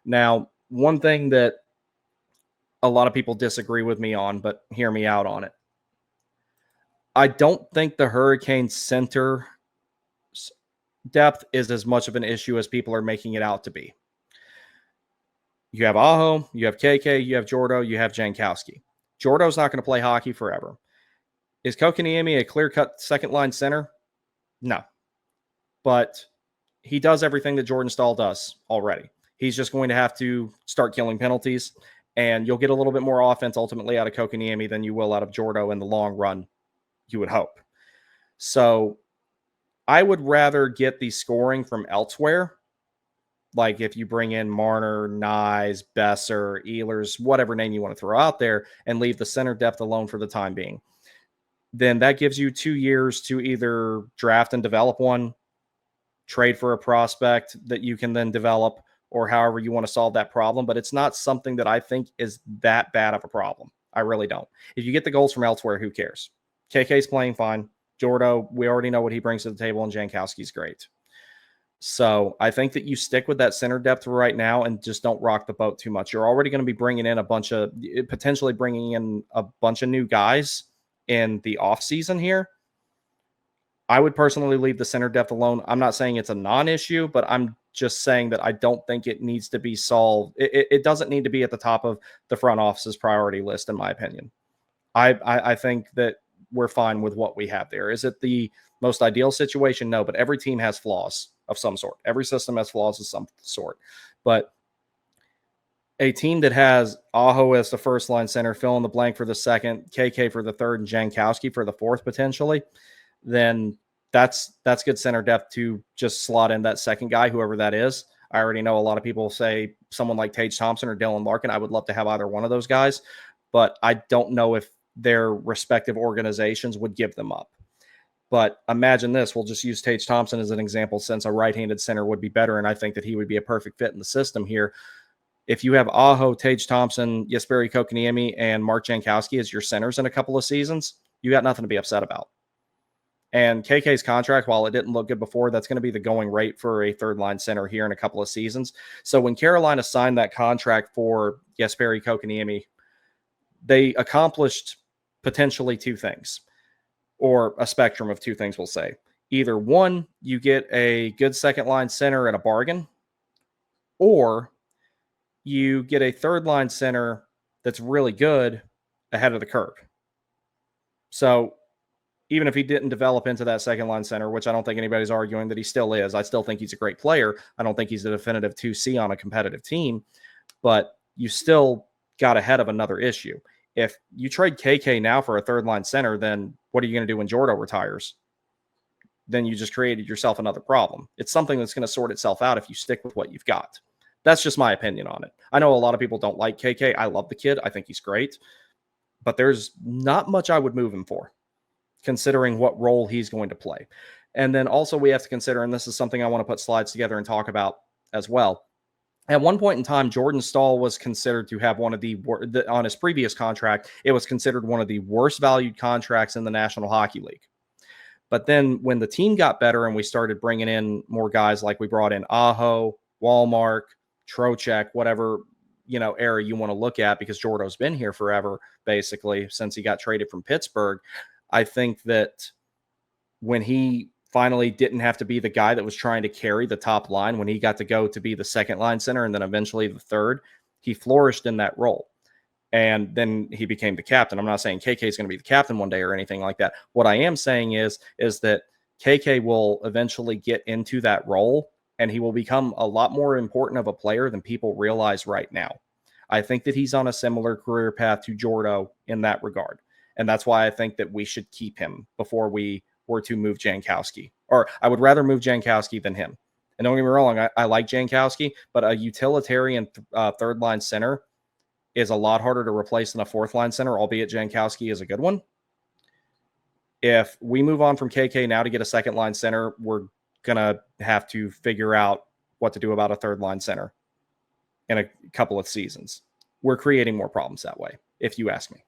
Now, one thing that a lot of people disagree with me on, but hear me out on it. I don't think the Hurricane center depth is as much of an issue as people are making it out to be. You have Aho, you have KK, you have Jordo, you have Jankowski. Jordo's not going to play hockey forever. Is Kotkaniemi a clear-cut second-line center? No. But he does everything that Jordan Staal does already. He's just going to have to start killing penalties, and you'll get a little bit more offense ultimately out of Kotkaniemi than you will out of Jordo in the long run, you would hope. So I would rather get the scoring from elsewhere, like if you bring in Marner, Nyes, Besser, Ehlers, whatever name you want to throw out there, and leave the center depth alone for the time being. Then that gives you 2 years to either draft and develop one, trade for a prospect that you can then develop, or however you want to solve that problem. But it's not something that I think is that bad of a problem. I really don't. If you get the goals from elsewhere, who cares? KK's playing fine. Jordo, we already know what he brings to the table, and Jankowski's great. So I think that you stick with that center depth right now and just don't rock the boat too much. You're already going to be bringing in potentially bringing in a bunch of new guys in the offseason here. I would personally leave the center depth alone. I'm not saying it's a non-issue, but I'm just saying that I don't think it needs to be solved. It doesn't need to be at the top of the front office's priority list, in my opinion. I think that we're fine with what we have there. Is it the most ideal situation? No, but every team has flaws of some sort. Every system has flaws of some sort. But a team that has Aho as the first line center, fill in the blank for the second, KK for the third, and Jankowski for the fourth potentially, then that's good center depth to just slot in that second guy, whoever that is. I already know a lot of people say someone like Tage Thompson or Dylan Larkin. I would love to have either one of those guys, but I don't know if their respective organizations would give them up. But imagine this. We'll just use Tage Thompson as an example, since a right-handed center would be better, and I think that he would be a perfect fit in the system here. If you have Aho, Tage Thompson, Jesperi Kotkaniemi, and Mark Jankowski as your centers in a couple of seasons, you got nothing to be upset about. And KK's contract, while it didn't look good before, that's going to be the going rate for a third-line center here in a couple of seasons. So when Carolina signed that contract for Jesperi Kotkaniemi, they accomplished potentially two things, or a spectrum of two things, we'll say. Either one, you get a good second-line center at a bargain, or you get a third-line center that's really good ahead of the curve. So even if he didn't develop into that second-line center, which I don't think anybody's arguing that he still is, I still think he's a great player. I don't think he's a definitive 2C on a competitive team, but you still got ahead of another issue. If you trade KK now for a third-line center, then what are you going to do when Jordo retires? Then you just created yourself another problem. It's something that's going to sort itself out if you stick with what you've got. That's just my opinion on it. I know a lot of people don't like KK. I love the kid. I think he's great. But there's not much I would move him for, considering what role he's going to play. And then also we have to consider, and this is something I want to put slides together and talk about as well. At one point in time, Jordan Staal was considered to have one of on his previous contract, it was considered one of the worst valued contracts in the National Hockey League. But then when the team got better and we started bringing in more guys, like we brought in Aho, Walmark, Trocheck, whatever, era you want to look at, because Jordo's been here forever, basically, since he got traded from Pittsburgh. I think that when he finally didn't have to be the guy that was trying to carry the top line, when he got to go to be the second line center and then eventually the third, he flourished in that role. And then he became the captain. I'm not saying KK is going to be the captain one day or anything like that. What I am saying is that KK will eventually get into that role, and he will become a lot more important of a player than people realize right now. I think that he's on a similar career path to Jordo in that regard. And that's why I think that we should keep him before we were to move Jankowski. Or I would rather move Jankowski than him. And don't get me wrong, I like Jankowski, but a utilitarian third-line center is a lot harder to replace than a fourth-line center, albeit Jankowski is a good one. If we move on from KK now to get a second-line center, we're going to have to figure out what to do about a third-line center in a couple of seasons. We're creating more problems that way, if you ask me.